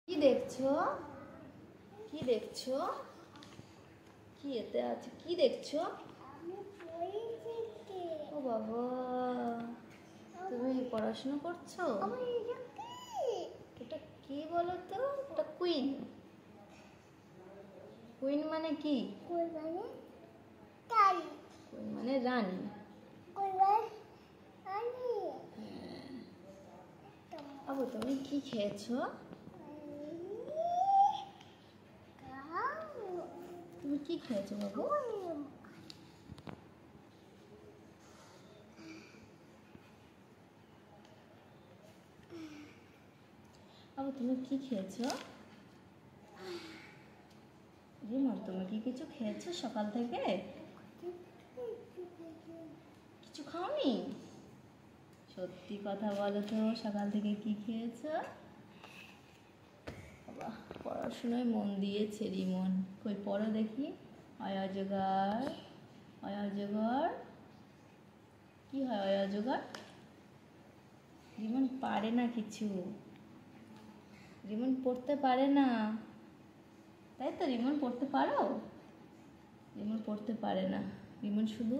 কি দেখছো? কি দেখছো? কি এতে আছে? কি দেখছো? ও বাবা, তুমি পড়াশোনা করছো? এটা কি বলো তো? এটা কুইন। কুইন মানে কি? কুইন মানে রানী। আবু, তুমি কি খেয়েছো? তুমি কি খেয়েছো বাবু? আবু, তুমি কি খেয়েছো? রিমন, তুমি কি কিছু খেয়েছো সকাল থেকে? কিছু খাওনি? সত্যি কথা বলো তো, সকাল থেকে কি খেয়েছো? বাবা, পড়াশোনায় মন দিয়েছে রিমন। কই পড়ো দেখি। অজগর, অজগর কি হয়? অজগর রিমন পারে না কিছু। রিমন পড়তে পারে না, তাই তো? রিমন পড়তে পারো? রিমন পড়তে পারে না। রিমন শুধু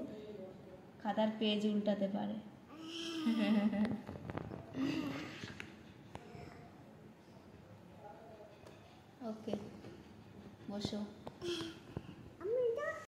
খাতার পেজ উল্টাতে পারে। ওকে, বসো।